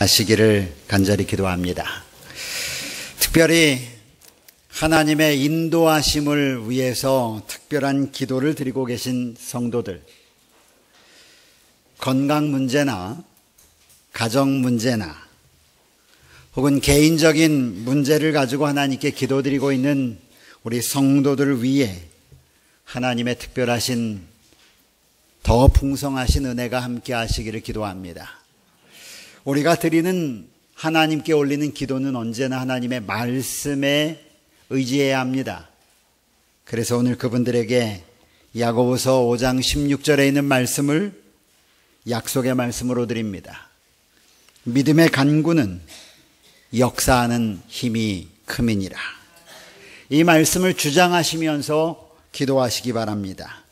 하시기를 간절히 기도합니다. 특별히 하나님의 인도하심을 위해서 특별한 기도를 드리고 계신 성도들, 건강 문제나 가정 문제나 혹은 개인적인 문제를 가지고 하나님께 기도드리고 있는 우리 성도들을 위해 하나님의 특별하신 더 풍성하신 은혜가 함께 하시기를 기도합니다. 우리가 드리는 하나님께 올리는 기도는 언제나 하나님의 말씀에 의지해야 합니다. 그래서 오늘 그분들에게 야고보서 5장 16절에 있는 말씀을 약속의 말씀으로 드립니다. 믿음의 간구는 역사하는 힘이 큼이니라. 이 말씀을 주장하시면서 기도하시기 바랍니다.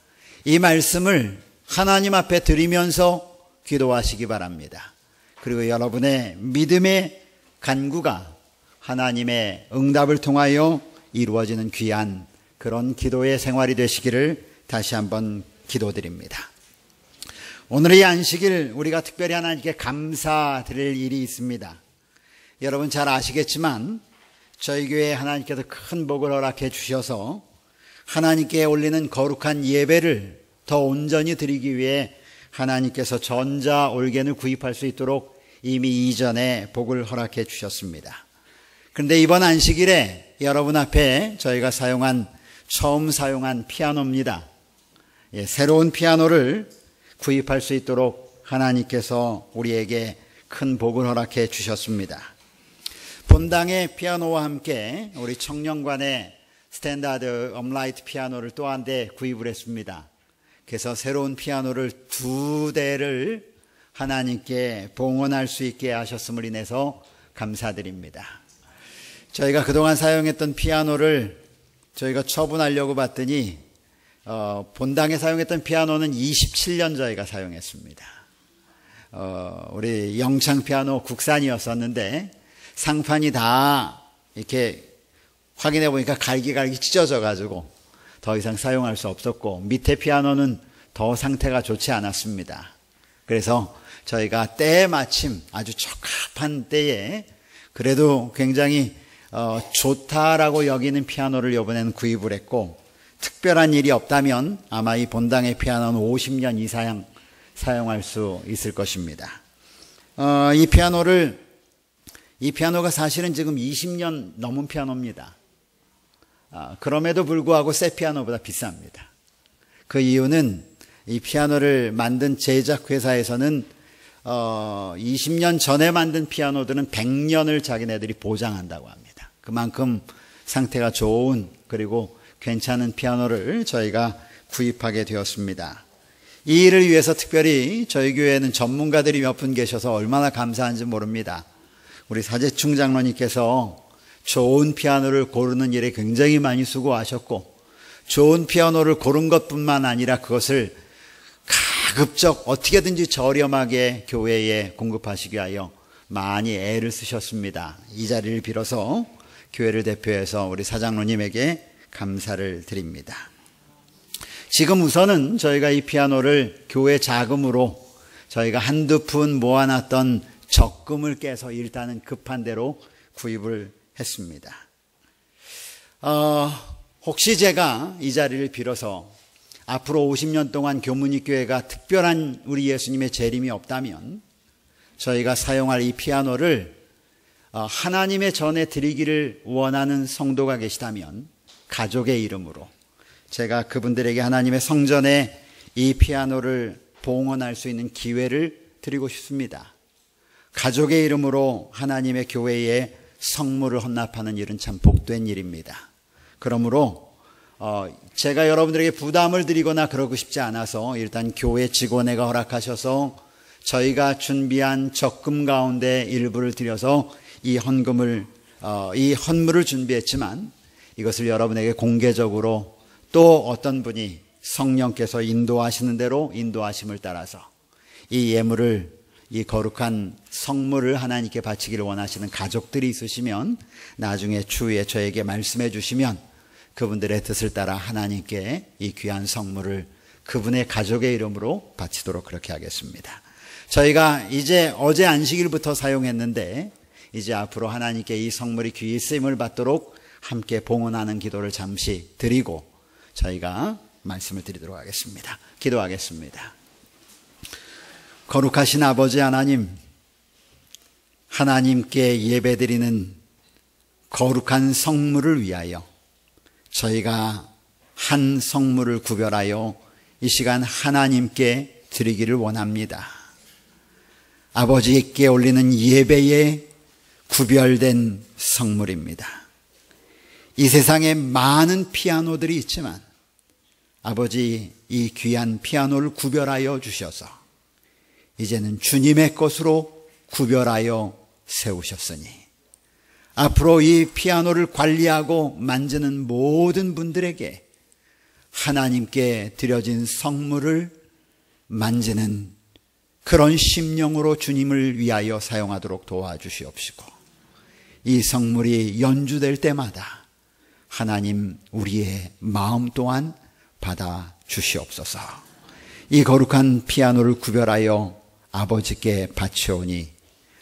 이 말씀을 하나님 앞에 드리면서 기도하시기 바랍니다. 그리고 여러분의 믿음의 간구가 하나님의 응답을 통하여 이루어지는 귀한 그런 기도의 생활이 되시기를 다시 한번 기도드립니다. 오늘의 안식일 우리가 특별히 하나님께 감사드릴 일이 있습니다. 여러분 잘 아시겠지만 저희 교회에 하나님께서 큰 복을 허락해 주셔서 하나님께 올리는 거룩한 예배를 더 온전히 드리기 위해 하나님께서 전자 올겐을 구입할 수 있도록 이미 이전에 복을 허락해 주셨습니다. 그런데 이번 안식일에 여러분 앞에 저희가 처음 사용한 피아노입니다. 새로운 피아노를 구입할 수 있도록 하나님께서 우리에게 큰 복을 허락해 주셨습니다. 본당의 피아노와 함께 우리 청년관의 스탠다드 업라이트 피아노를 또 한 대 구입을 했습니다. 그래서 새로운 피아노를 2대를 하나님께 봉헌할 수 있게 하셨음을 인해서 감사드립니다. 저희가 그동안 사용했던 피아노를 저희가 처분하려고 봤더니 본당에 사용했던 피아노는 27년 저희가 사용했습니다. 우리 영창 피아노 국산이었었는데 상판이 다 이렇게 확인해 보니까 갈기갈기 찢어져 가지고 더 이상 사용할 수 없었고 밑에 피아노는 더 상태가 좋지 않았습니다. 그래서 저희가 때마침 아주 적합한 때에 그래도 굉장히 좋다라고 여기는 피아노를 이번에는 구입을 했고, 특별한 일이 없다면 아마 이 본당의 피아노는 50년 이상 사용할 수 있을 것입니다. 이 피아노가 사실은 지금 20년 넘은 피아노입니다. 그럼에도 불구하고 새 피아노보다 비쌉니다. 그 이유는 이 피아노를 만든 제작회사에서는 20년 전에 만든 피아노들은 100년을 자기네들이 보장한다고 합니다. 그만큼 상태가 좋은 그리고 괜찮은 피아노를 저희가 구입하게 되었습니다. 이 일을 위해서 특별히 저희 교회에는 전문가들이 몇 분 계셔서 얼마나 감사한지 모릅니다. 우리 사제충 장로님께서 좋은 피아노를 고르는 일에 굉장히 많이 수고하셨고, 좋은 피아노를 고른 것뿐만 아니라 그것을 가급적 어떻게든지 저렴하게 교회에 공급하시기 위하여 많이 애를 쓰셨습니다. 이 자리를 빌어서 교회를 대표해서 우리 사장로님에게 감사를 드립니다. 지금 우선은 저희가 이 피아노를 교회 자금으로 저희가 한두 푼 모아놨던 적금을 깨서 일단은 급한 대로 구입을 했습니다. 혹시 제가 이 자리를 빌어서 앞으로 50년 동안 교문익교회가 특별한 우리 예수님의 재림이 없다면 저희가 사용할 이 피아노를 하나님의 전에 드리기를 원하는 성도가 계시다면 가족의 이름으로 제가 그분들에게 하나님의 성전에 이 피아노를 봉헌할 수 있는 기회를 드리고 싶습니다. 가족의 이름으로 하나님의 교회에 성물을 헌납하는 일은 참 복된 일입니다. 그러므로 제가 여러분들에게 부담을 드리거나 그러고 싶지 않아서 일단 교회 직원회가 허락하셔서 저희가 준비한 적금 가운데 일부를 들여서 이 헌물을 준비했지만 이것을 여러분에게 공개적으로 또 어떤 분이 성령께서 인도하시는 대로 인도하심을 따라서 이 예물을, 이 거룩한 성물을 하나님께 바치기를 원하시는 가족들이 있으시면 나중에 추후에 저에게 말씀해 주시면 그분들의 뜻을 따라 하나님께 이 귀한 성물을 그분의 가족의 이름으로 바치도록 그렇게 하겠습니다. 저희가 이제 어제 안식일부터 사용했는데 이제 앞으로 하나님께 이 성물이 귀히 쓰임을 받도록 함께 봉헌하는 기도를 잠시 드리고 저희가 말씀을 드리도록 하겠습니다. 기도하겠습니다. 거룩하신 아버지 하나님, 하나님께 예배드리는 거룩한 성물을 위하여 저희가 한 성물을 구별하여 이 시간 하나님께 드리기를 원합니다. 아버지께 올리는 예배에 구별된 성물입니다. 이 세상에 많은 피아노들이 있지만 아버지, 이 귀한 피아노를 구별하여 주셔서 이제는 주님의 것으로 구별하여 세우셨으니 앞으로 이 피아노를 관리하고 만지는 모든 분들에게 하나님께 드려진 성물을 만지는 그런 심령으로 주님을 위하여 사용하도록 도와주시옵시고 이 성물이 연주될 때마다 하나님 우리의 마음 또한 받아 주시옵소서. 이 거룩한 피아노를 구별하여 아버지께 바치오니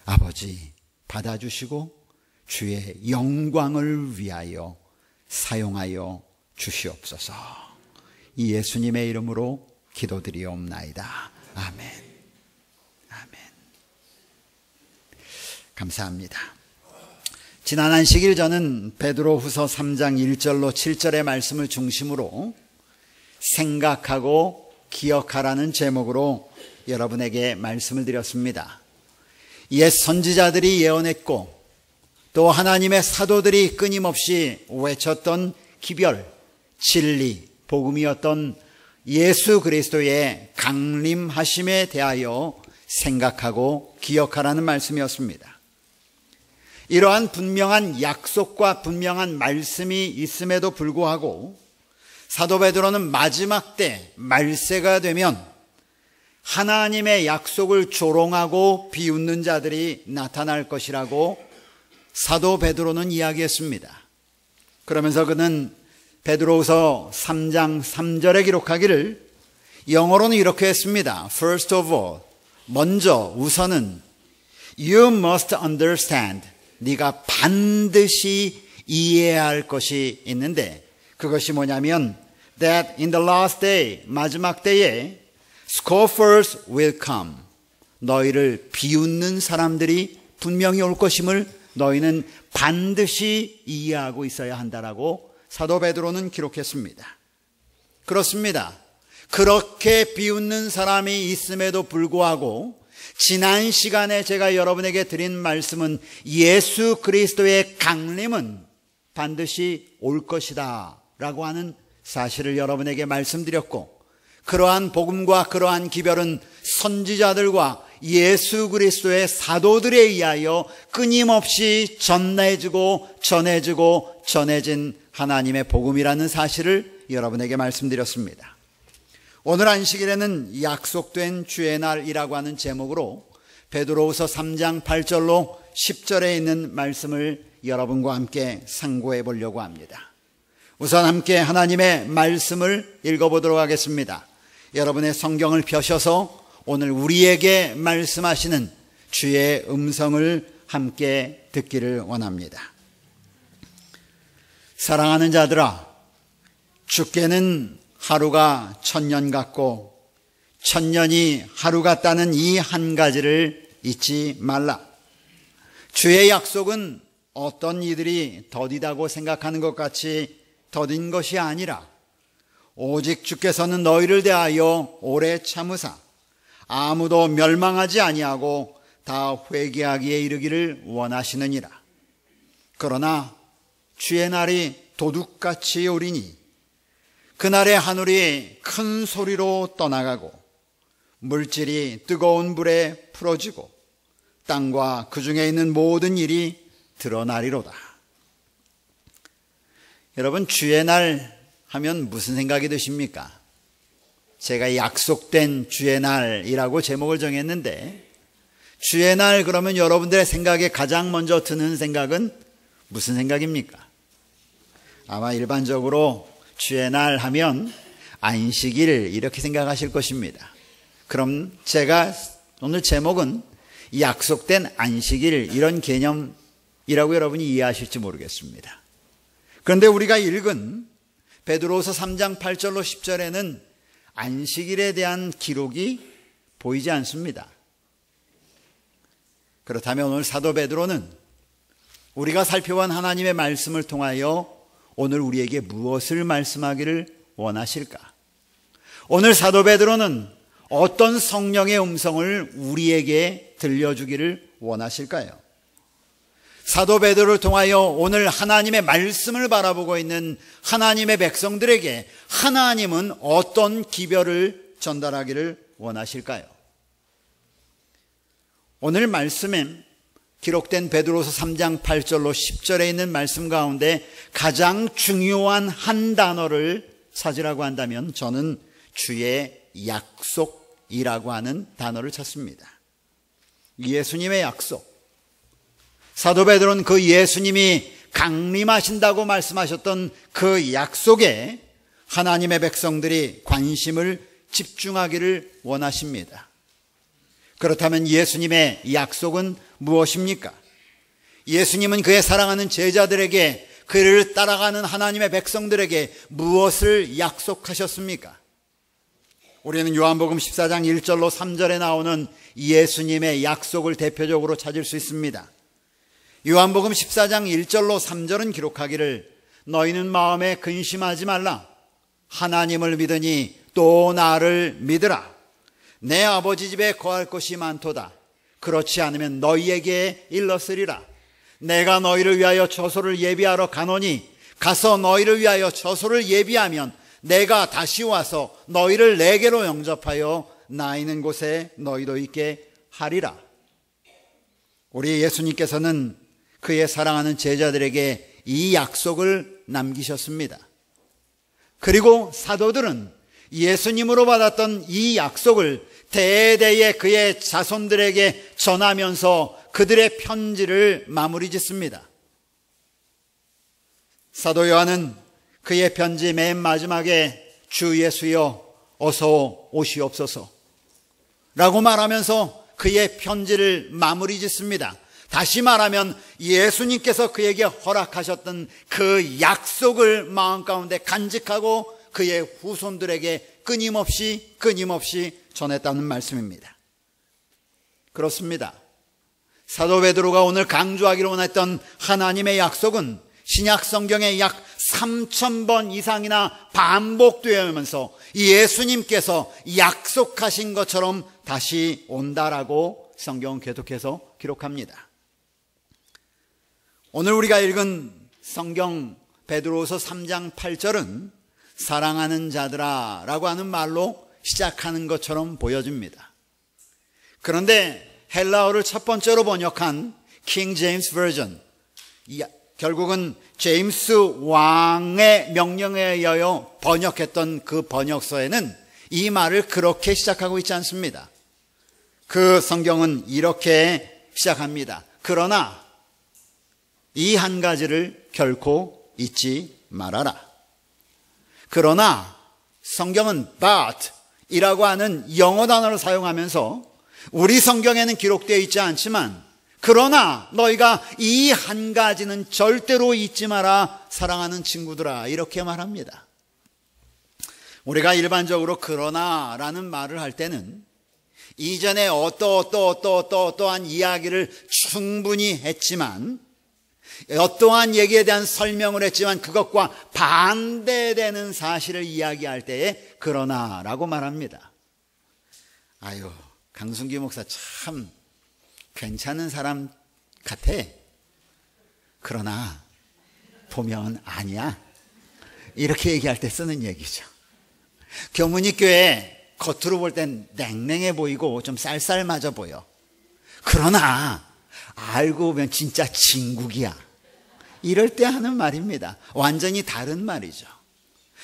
아버지 받아주시고 주의 영광을 위하여 사용하여 주시옵소서. 이 예수님의 이름으로 기도드리옵나이다. 아멘. 아멘. 감사합니다. 지난 안식일 저는 베드로후서 3장 1절로 7절의 말씀을 중심으로 생각하고 기억하라는 제목으로 여러분에게 말씀을 드렸습니다. 옛 선지자들이 예언했고 또 하나님의 사도들이 끊임없이 외쳤던 기별, 진리, 복음이었던 예수 그리스도의 강림하심에 대하여 생각하고 기억하라는 말씀이었습니다. 이러한 분명한 약속과 분명한 말씀이 있음에도 불구하고 사도 베드로는 마지막 때 말세가 되면 하나님의 약속을 조롱하고 비웃는 자들이 나타날 것이라고 사도 베드로는 이야기했습니다. 그러면서 그는 베드로후서 3장 3절에 기록하기를 영어로는 이렇게 했습니다. First of all, 먼저 우선은 You must understand. 네가 반드시 이해해야 할 것이 있는데 그것이 뭐냐면 That in the last day, 마지막 때에 Scoffers will come. 너희를 비웃는 사람들이 분명히 올 것임을 너희는 반드시 이해하고 있어야 한다라고 사도 베드로는 기록했습니다. 그렇습니다. 그렇게 비웃는 사람이 있음에도 불구하고 지난 시간에 제가 여러분에게 드린 말씀은 예수 그리스도의 강림은 반드시 올 것이다 라고 하는 사실을 여러분에게 말씀드렸고 그러한 복음과 그러한 기별은 선지자들과 예수 그리스도의 사도들에 의하여 끊임없이 전해진 하나님의 복음이라는 사실을 여러분에게 말씀드렸습니다. 오늘 안식일에는 약속된 주의 날이라고 하는 제목으로 베드로후서 3장 8절로 10절에 있는 말씀을 여러분과 함께 상고해 보려고 합니다. 우선 함께 하나님의 말씀을 읽어보도록 하겠습니다. 여러분의 성경을 펴셔서 오늘 우리에게 말씀하시는 주의 음성을 함께 듣기를 원합니다. 사랑하는 자들아, 주께는 하루가 1000년 같고 1000년이 하루 같다는 이 한 가지를 잊지 말라. 주의 약속은 어떤 이들이 더디다고 생각하는 것 같이 더딘 것이 아니라 오직 주께서는 너희를 대하여 오래 참으사 아무도 멸망하지 아니하고 다 회개하기에 이르기를 원하시느니라. 그러나 주의 날이 도둑같이 오리니 그날에 하늘이 큰 소리로 떠나가고 물질이 뜨거운 불에 풀어지고 땅과 그 중에 있는 모든 일이 드러나리로다. 여러분, 주의 날 하면 무슨 생각이 드십니까? 제가 약속된 주의 날이라고 제목을 정했는데 주의 날 그러면 여러분들의 생각에 가장 먼저 드는 생각은 무슨 생각입니까? 아마 일반적으로 주의 날 하면 안식일 이렇게 생각하실 것입니다. 그럼 제가 오늘 제목은 약속된 안식일, 이런 개념이라고 여러분이 이해하실지 모르겠습니다. 그런데 우리가 읽은 베드로후서 3장 8절로 10절에는 안식일에 대한 기록이 보이지 않습니다. 그렇다면 오늘 사도 베드로는 우리가 살펴본 하나님의 말씀을 통하여 오늘 우리에게 무엇을 말씀하기를 원하실까? 오늘 사도 베드로는 어떤 성령의 음성을 우리에게 들려주기를 원하실까요? 사도 베드로를 통하여 오늘 하나님의 말씀을 바라보고 있는 하나님의 백성들에게 하나님은 어떤 기별을 전달하기를 원하실까요? 오늘 말씀에 기록된 베드로서 3장 8절로 10절에 있는 말씀 가운데 가장 중요한 한 단어를 찾으라고 한다면 저는 주의 약속이라고 하는 단어를 찾습니다. 예수님의 약속. 사도 베드로는 그 예수님이 강림하신다고 말씀하셨던 그 약속에 하나님의 백성들이 관심을 집중하기를 원하십니다. 그렇다면 예수님의 약속은 무엇입니까? 예수님은 그의 사랑하는 제자들에게, 그를 따라가는 하나님의 백성들에게 무엇을 약속하셨습니까? 우리는 요한복음 14장 1절로 3절에 나오는 예수님의 약속을 대표적으로 찾을 수 있습니다. 요한복음 14장 1절로 3절은 기록하기를 너희는 마음에 근심하지 말라. 하나님을 믿으니 또 나를 믿으라. 내 아버지 집에 거할 곳이 많도다. 그렇지 않으면 너희에게 일렀으리라. 내가 너희를 위하여 처소를 예비하러 가노니 가서 너희를 위하여 처소를 예비하면 내가 다시 와서 너희를 내게로 영접하여 나 있는 곳에 너희도 있게 하리라. 우리 예수님께서는 그의 사랑하는 제자들에게 이 약속을 남기셨습니다. 그리고 사도들은 예수님으로 받았던 이 약속을 대대에 그의 자손들에게 전하면서 그들의 편지를 마무리 짓습니다. 사도 요한은 그의 편지 맨 마지막에 주 예수여 어서 오시옵소서 라고 말하면서 그의 편지를 마무리 짓습니다. 다시 말하면 예수님께서 그에게 허락하셨던 그 약속을 마음 가운데 간직하고 그의 후손들에게 끊임없이 전했다는 말씀입니다. 그렇습니다. 사도 베드로가 오늘 강조하기로 원했던 하나님의 약속은 신약 성경에 약 3,000번 이상이나 반복되면서 예수님께서 약속하신 것처럼 다시 온다라고 성경은 계속해서 기록합니다. 오늘 우리가 읽은 성경 베드로후서 3장 8절은 사랑하는 자들아 라고 하는 말로 시작하는 것처럼 보여집니다. 그런데 헬라어를 첫 번째로 번역한 킹 제임스 버전, 결국은 제임스 왕의 명령에 의하여 번역했던 그 번역서에는 이 말을 그렇게 시작하고 있지 않습니다. 그 성경은 이렇게 시작합니다. 그러나 이 한 가지를 결코 잊지 말아라. 그러나 성경은 but 이라고 하는 영어 단어를 사용하면서 우리 성경에는 기록되어 있지 않지만 그러나 너희가 이 한 가지는 절대로 잊지 마라 사랑하는 친구들아 이렇게 말합니다. 우리가 일반적으로 그러나라는 말을 할 때는 이전에 어떠한 이야기를 충분히 했지만 어떠한 얘기에 대한 설명을 했지만 그것과 반대되는 사실을 이야기할 때에 그러나라고 말합니다. 아유, 강순기 목사 참 괜찮은 사람 같아. 그러나 보면 아니야. 이렇게 얘기할 때 쓰는 얘기죠. 교문이교회 겉으로 볼 땐 냉랭해 보이고 좀 쌀쌀맞아 보여. 그러나 알고 보면 진짜 진국이야. 이럴 때 하는 말입니다. 완전히 다른 말이죠.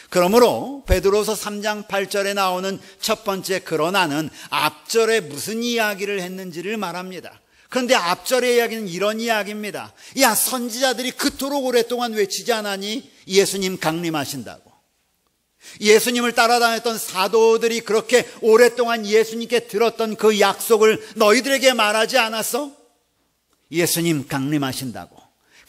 그러므로 베드로서 3장 8절에 나오는 첫 번째 그러나는 앞절에 무슨 이야기를 했는지를 말합니다. 그런데 앞절의 이야기는 이런 이야기입니다. 야, 선지자들이 그토록 오랫동안 외치지 않았니? 예수님 강림하신다고. 예수님을 따라다녔던 사도들이 그렇게 오랫동안 예수님께 들었던 그 약속을 너희들에게 말하지 않았어? 예수님 강림하신다고,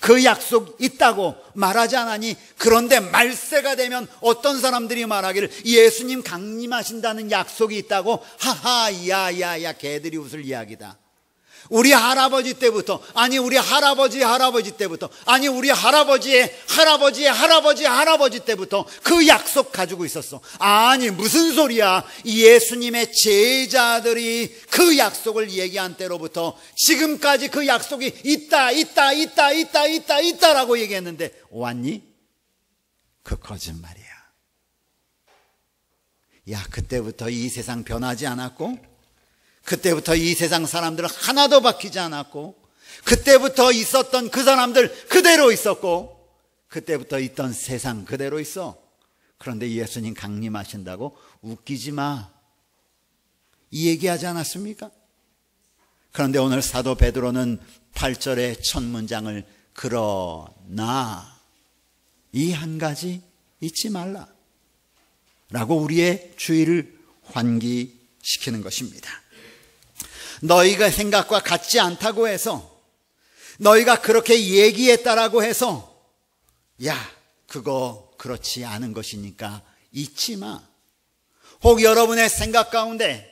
그 약속 있다고 말하지 않았니? 그런데 말세가 되면 어떤 사람들이 말하기를 예수님 강림하신다는 약속이 있다고, 하하, 야야야, 개들이 웃을 이야기다. 우리 할아버지 때부터, 아니 우리 할아버지 때부터, 아니 우리 할아버지의 할아버지 때부터 그 약속 가지고 있었어. 아니 무슨 소리야. 예수님의 제자들이 그 약속을 얘기한 때로부터 지금까지 그 약속이 있다라고 얘기했는데 왔니? 그 거짓말이야. 야, 그때부터 이 세상 변하지 않았고, 그때부터 이 세상 사람들은 하나도 바뀌지 않았고, 그때부터 있었던 그 사람들 그대로 있었고, 그때부터 있던 세상 그대로 있어. 그런데 예수님 강림하신다고 웃기지 마, 이 얘기하지 않았습니까? 그런데 오늘 사도 베드로는 8절의 첫 문장을 그러나 이 한 가지 잊지 말라 라고 우리의 주의를 환기시키는 것입니다. 너희가 생각과 같지 않다고 해서, 너희가 그렇게 얘기했다라고 해서 야, 그거 그렇지 않은 것이니까 잊지 마. 혹 여러분의 생각 가운데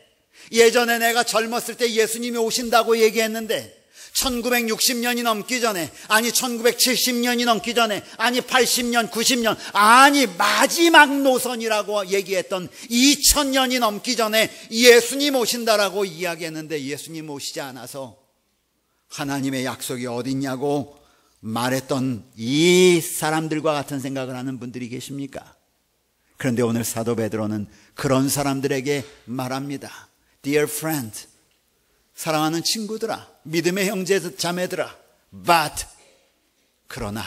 예전에 내가 젊었을 때 예수님이 오신다고 얘기했는데 1960년이 넘기 전에, 아니 1970년이 넘기 전에, 아니 80년, 90년, 아니 마지막 노선이라고 얘기했던 2000년이 넘기 전에 예수님 오신다라고 이야기했는데 예수님 오시지 않아서 하나님의 약속이 어딨냐고 말했던 이 사람들과 같은 생각을 하는 분들이 계십니까? 그런데 오늘 사도 베드로는 그런 사람들에게 말합니다. Dear friend, 사랑하는 친구들아, 믿음의 형제 자매들아, but 그러나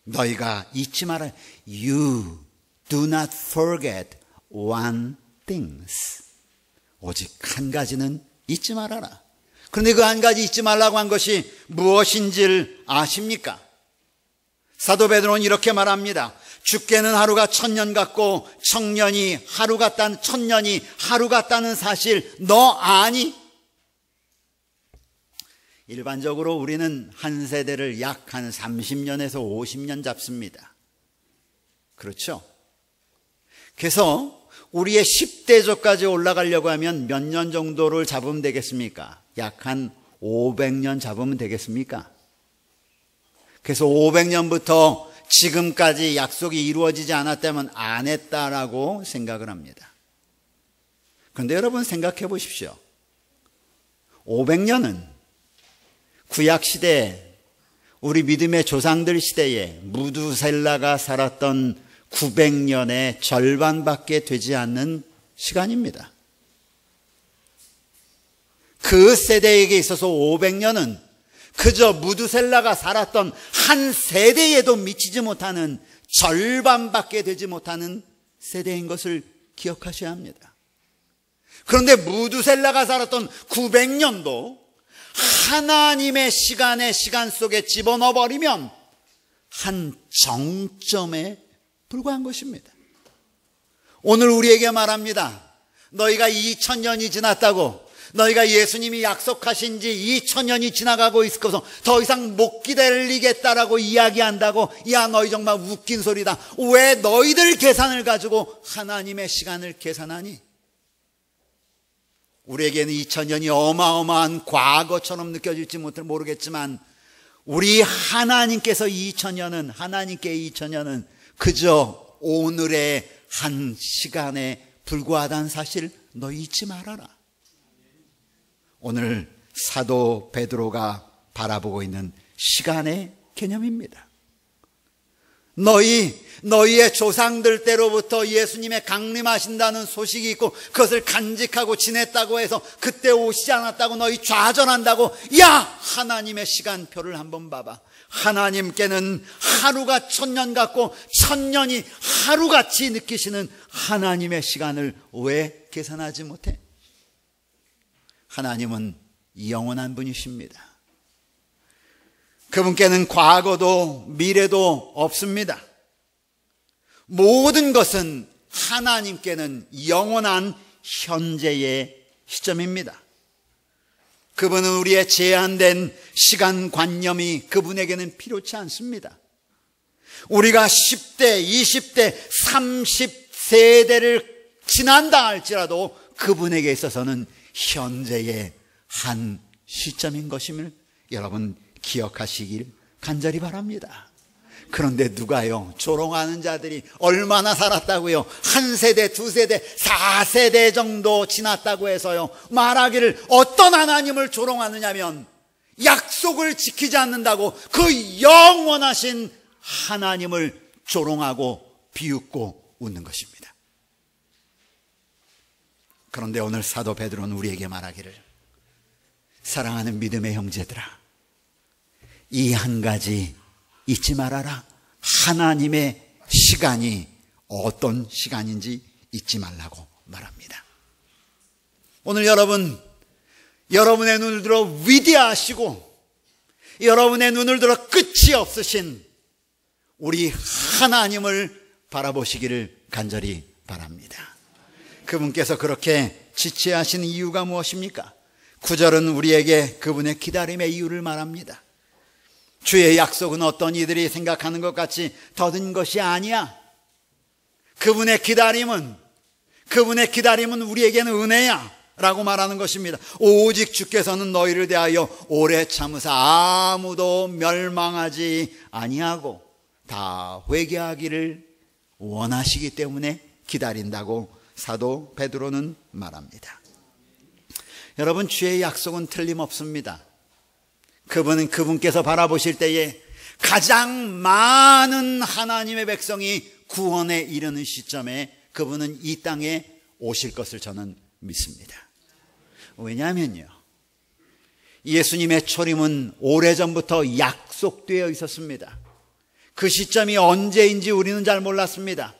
너희가 잊지 마라. You do not forget one thing. 오직 한 가지는 잊지 말아라. 그런데 그 한 가지 잊지 말라고 한 것이 무엇인지를 아십니까? 사도 베드로는 이렇게 말합니다. 주께는 하루가 1000년 같고 천년이 하루 같다는 사실 너 아니? 일반적으로 우리는 한 세대를 약 한 30년에서 50년 잡습니다. 그렇죠? 그래서 우리의 10대조까지 올라가려고 하면 몇 년 정도를 잡으면 되겠습니까? 약 한 500년 잡으면 되겠습니까? 그래서 500년부터 지금까지 약속이 이루어지지 않았다면 안 했다라고 생각을 합니다. 그런데 여러분 생각해 보십시오. 500년은 구약시대 우리 믿음의 조상들 시대에 무두셀라가 살았던 900년의 절반밖에 되지 않는 시간입니다. 그 세대에게 있어서 500년은 그저 무두셀라가 살았던 한 세대에도 미치지 못하는 절반밖에 되지 못하는 세대인 것을 기억하셔야 합니다. 그런데 무두셀라가 살았던 900년도 하나님의 시간 속에 집어넣어버리면 한 정점에 불과한 것입니다. 오늘 우리에게 말합니다. 너희가 2000년이 지났다고, 너희가 예수님이 약속하신 지 2000년이 지나가고 있을 것을 더 이상 못 기다리겠다라고 이야기한다고, 야 너희 정말 웃긴 소리다. 왜 너희들 계산을 가지고 하나님의 시간을 계산하니? 우리에게는 2000년이 어마어마한 과거처럼 느껴질지 모르겠지만 우리 하나님께서 2000년은, 하나님께 2000년은 그저 오늘의 한 시간에 불과하다는 사실 너 잊지 말아라. 오늘 사도 베드로가 바라보고 있는 시간의 개념입니다. 너희의 조상들 때로부터 예수님의 강림하신다는 소식이 있고 그것을 간직하고 지냈다고 해서 그때 오시지 않았다고 너희 좌절한다고, 야 하나님의 시간표를 한번 봐봐. 하나님께는 하루가 1000년 같고 1000년이 하루같이 느끼시는 하나님의 시간을 왜 계산하지 못해? 하나님은 영원한 분이십니다. 그분께는 과거도 미래도 없습니다. 모든 것은 하나님께는 영원한 현재의 시점입니다. 그분은 우리의 제한된 시간관념이 그분에게는 필요치 않습니다. 우리가 10대, 20대, 30세대를 지난다 할지라도 그분에게 있어서는 현재의 한 시점인 것임을 여러분 기억하시길 간절히 바랍니다. 그런데 누가요, 조롱하는 자들이 얼마나 살았다고요? 한 세대, 두 세대, 4세대 정도 지났다고 해서요 말하기를 어떤 하나님을 조롱하느냐면 약속을 지키지 않는다고 그 영원하신 하나님을 조롱하고 비웃고 웃는 것입니다. 그런데 오늘 사도 베드로는 우리에게 말하기를, 사랑하는 믿음의 형제들아, 이 한 가지 잊지 말아라. 하나님의 시간이 어떤 시간인지 잊지 말라고 말합니다. 오늘 여러분의 눈을 들어 위대하시고 여러분의 눈을 들어 끝이 없으신 우리 하나님을 바라보시기를 간절히 바랍니다. 그분께서 그렇게 지체하신 이유가 무엇입니까? 9절은 우리에게 그분의 기다림의 이유를 말합니다. 주의 약속은 어떤 이들이 생각하는 것 같이 더딘 것이 아니야. 그분의 기다림은 우리에게는 은혜야 라고 말하는 것입니다. 오직 주께서는 너희를 대하여 오래 참으사 아무도 멸망하지 아니하고 다 회개하기를 원하시기 때문에 기다린다고 사도 베드로는 말합니다. 여러분, 주의 약속은 틀림없습니다. 그분께서 바라보실 때에 가장 많은 하나님의 백성이 구원에 이르는 시점에 그분은 이 땅에 오실 것을 저는 믿습니다. 왜냐하면요, 예수님의 초림은 오래전부터 약속되어 있었습니다. 그 시점이 언제인지 우리는 잘 몰랐습니다.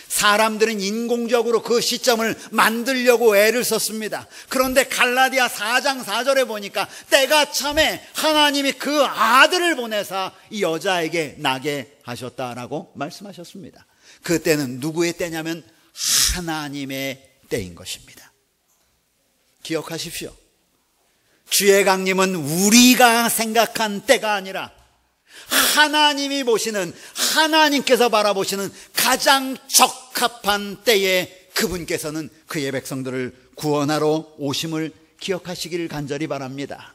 사람들은 인공적으로 그 시점을 만들려고 애를 썼습니다. 그런데 갈라디아 4장 4절에 보니까 때가 참에 하나님이 그 아들을 보내사 이 여자에게 나게 하셨다라고 말씀하셨습니다. 그 때는 누구의 때냐면 하나님의 때인 것입니다. 기억하십시오. 주의 강림은 우리가 생각한 때가 아니라 하나님이 보시는, 하나님께서 바라보시는 가장 적합한 때에 그분께서는 그의 백성들을 구원하러 오심을 기억하시기를 간절히 바랍니다.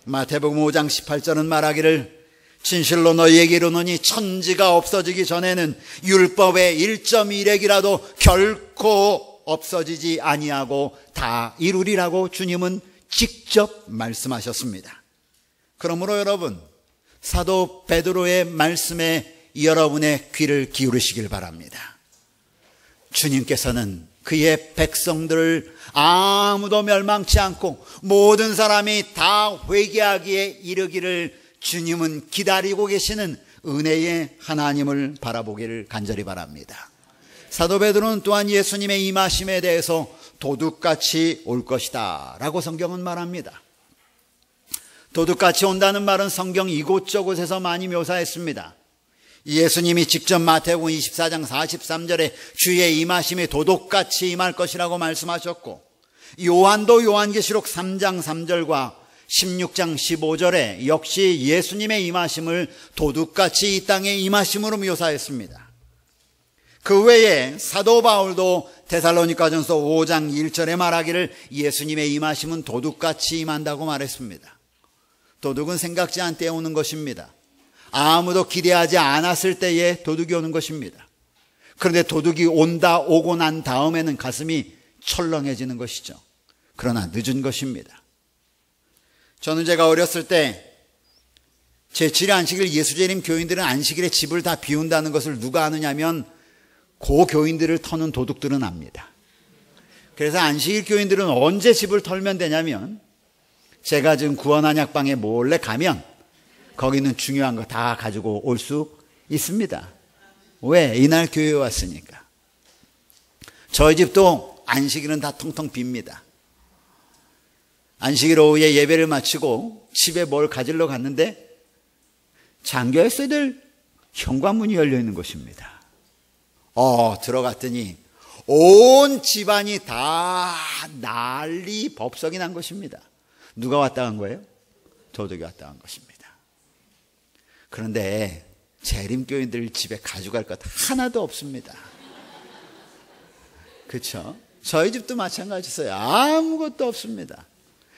마태복음 5장 18절은 말하기를, 진실로 너희에게 이르노니 천지가 없어지기 전에는 율법의 1.1핵이라도 결코 없어지지 아니하고 다 이루리라고 주님은 직접 말씀하셨습니다. 그러므로 여러분, 사도 베드로의 말씀에 여러분의 귀를 기울이시길 바랍니다. 주님께서는 그의 백성들을 아무도 멸망치 않고 모든 사람이 다 회개하기에 이르기를 주님은 기다리고 계시는 은혜의 하나님을 바라보기를 간절히 바랍니다. 사도 베드로는 또한 예수님의 임하심에 대해서 도둑같이 올 것이다 라고 성경은 말합니다. 도둑같이 온다는 말은 성경 이곳저곳에서 많이 묘사했습니다. 예수님이 직접 마태복음 24장 43절에 주의 임하심이 도둑같이 임할 것이라고 말씀하셨고, 요한도 요한계시록 3장 3절과 16장 15절에 역시 예수님의 임하심을 도둑같이 이 땅에 임하심으로 묘사했습니다. 그 외에 사도 바울도 데살로니가전서 5장 1절에 말하기를 예수님의 임하심은 도둑같이 임한다고 말했습니다. 도둑은 생각지 않은 때에 오는 것입니다. 아무도 기대하지 않았을 때에 도둑이 오는 것입니다. 그런데 도둑이 오고 난 다음에는 가슴이 철렁해지는 것이죠. 그러나 늦은 것입니다. 저는 제가 어렸을 때 제7일 안식일 예수재림 교인들은 안식일에 집을 다 비운다는 것을 누가 아느냐면 그 교인들을 터는 도둑들은 압니다. 그래서 안식일 교인들은 언제 집을 털면 되냐면, 제가 지금 구원한약방에 몰래 가면 거기는 중요한 거 다 가지고 올 수 있습니다. 왜? 이날 교회에 왔으니까. 저희 집도 안식일은 다 텅텅 빕니다. 안식일 오후에 예배를 마치고 집에 뭘 가지러 갔는데 잠겨있어야 될 현관문이 열려 있는 것입니다. 들어갔더니 온 집안이 다 난리 법석이 난 것입니다. 누가 왔다 간 거예요? 도둑이 왔다 간 것입니다. 그런데 재림교인들 집에 가져갈 것 하나도 없습니다. 그렇죠? 저희 집도 마찬가지였어요. 아무것도 없습니다.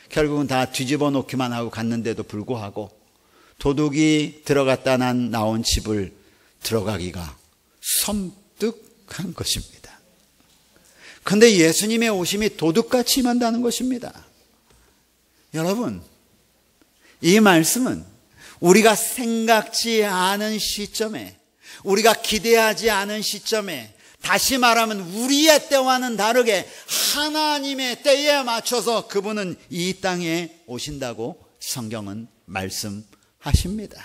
결국은 다 뒤집어 놓기만 하고 갔는데도 불구하고 도둑이 들어갔다 나온 집을 들어가기가 섬뜩한 것입니다. 그런데 예수님의 오심이 도둑같이 임한다는 것입니다. 여러분, 이 말씀은 우리가 생각지 않은 시점에, 우리가 기대하지 않은 시점에, 다시 말하면 우리의 때와는 다르게 하나님의 때에 맞춰서 그분은 이 땅에 오신다고 성경은 말씀하십니다.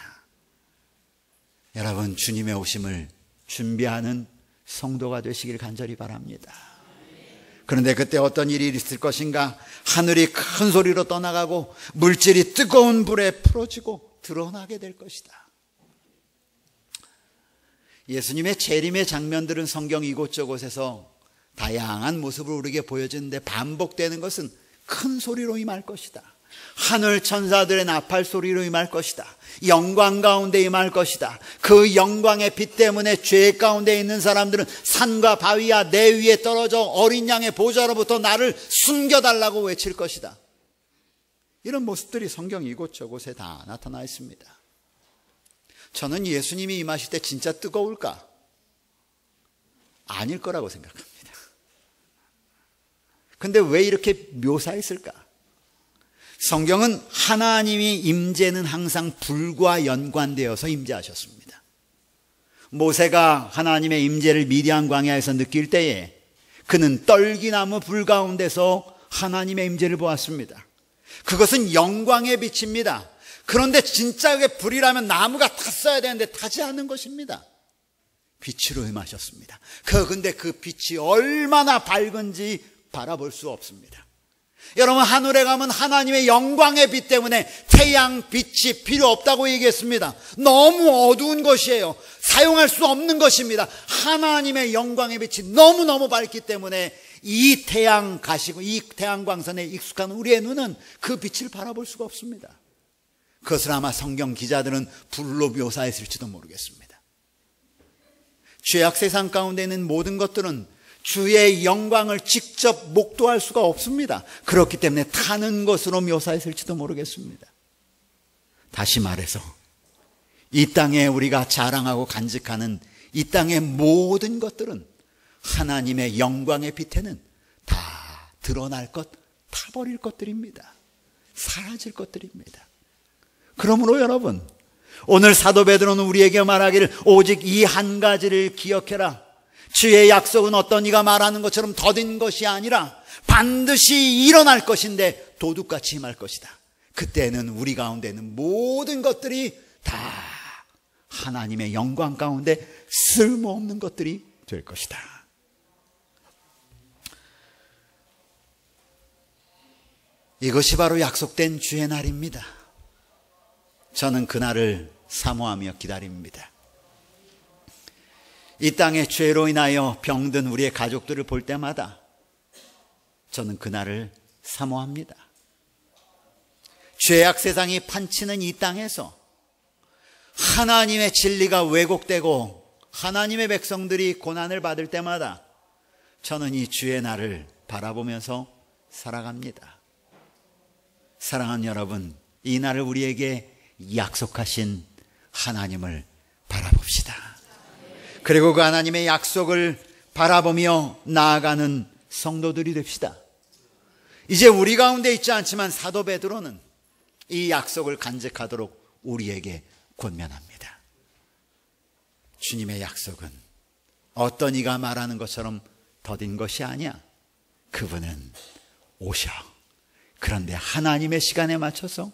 여러분, 주님의 오심을 준비하는 성도가 되시길 간절히 바랍니다. 그런데 그때 어떤 일이 있을 것인가? 하늘이 큰 소리로 떠나가고 물질이 뜨거운 불에 풀어지고 드러나게 될 것이다. 예수님의 재림의 장면들은 성경 이곳저곳에서 다양한 모습을 우리에게 보여주는데 반복되는 것은 큰 소리로 임할 것이다. 하늘 천사들의 나팔 소리로 임할 것이다. 영광 가운데 임할 것이다. 그 영광의 빛 때문에 죄 가운데 있는 사람들은 산과 바위야 내 위에 떨어져 어린 양의 보좌로부터 나를 숨겨달라고 외칠 것이다. 이런 모습들이 성경 이곳저곳에 다 나타나 있습니다. 저는 예수님이 임하실 때 진짜 뜨거울까? 아닐 거라고 생각합니다. 근데 왜 이렇게 묘사했을까? 성경은 하나님이 임재는 항상 불과 연관되어서 임재하셨습니다. 모세가 하나님의 임재를 미디안 광야에서 느낄 때에 그는 떨기나무 불 가운데서 하나님의 임재를 보았습니다. 그것은 영광의 빛입니다. 그런데 진짜 그게 불이라면 나무가 탔어야 되는데 타지 않는 것입니다. 빛으로 임하셨습니다. 근데 그 빛이 얼마나 밝은지 바라볼 수 없습니다. 여러분, 하늘에 가면 하나님의 영광의 빛 때문에 태양 빛이 필요 없다고 얘기했습니다. 너무 어두운 것이에요. 사용할 수 없는 것입니다. 하나님의 영광의 빛이 너무너무 밝기 때문에 이 태양 가시고 이 태양광선에 익숙한 우리의 눈은 그 빛을 바라볼 수가 없습니다. 그것을 아마 성경 기자들은 불로 묘사했을지도 모르겠습니다. 죄악 세상 가운데 있는 모든 것들은 주의 영광을 직접 목도할 수가 없습니다. 그렇기 때문에 타는 것으로 묘사했을지도 모르겠습니다. 다시 말해서 이 땅에 우리가 자랑하고 간직하는 이 땅의 모든 것들은 하나님의 영광의 빛에는 다 드러날 것, 타버릴 것들입니다. 사라질 것들입니다. 그러므로 여러분, 오늘 사도 베드로는 우리에게 말하기를 오직 이 한 가지를 기억해라. 주의 약속은 어떤 이가 말하는 것처럼 더딘 것이 아니라 반드시 일어날 것인데 도둑같이 임할 것이다. 그때는 우리 가운데 있는 모든 것들이 다 하나님의 영광 가운데 쓸모없는 것들이 될 것이다. 이것이 바로 약속된 주의 날입니다. 저는 그날을 사모하며 기다립니다. 이 땅의 죄로 인하여 병든 우리의 가족들을 볼 때마다 저는 그날을 사모합니다. 죄악 세상이 판치는 이 땅에서 하나님의 진리가 왜곡되고 하나님의 백성들이 고난을 받을 때마다 저는 이 주의 날을 바라보면서 살아갑니다. 사랑하는 여러분, 이 날을 우리에게 약속하신 하나님을 바라봅시다. 그리고 그 하나님의 약속을 바라보며 나아가는 성도들이 됩시다. 이제 우리 가운데 있지 않지만 사도 베드로는 이 약속을 간직하도록 우리에게 권면합니다. 주님의 약속은 어떤 이가 말하는 것처럼 더딘 것이 아니야. 그분은 오셔. 그런데 하나님의 시간에 맞춰서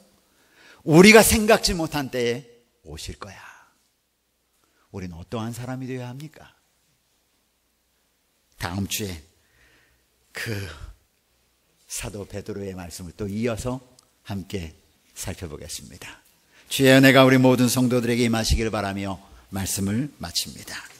우리가 생각지 못한 때에 오실 거야. 우리는 어떠한 사람이 되어야 합니까? 다음 주에 그 사도 베드로의 말씀을 또 이어서 함께 살펴보겠습니다. 주의 은혜가 우리 모든 성도들에게 임하시길 바라며 말씀을 마칩니다.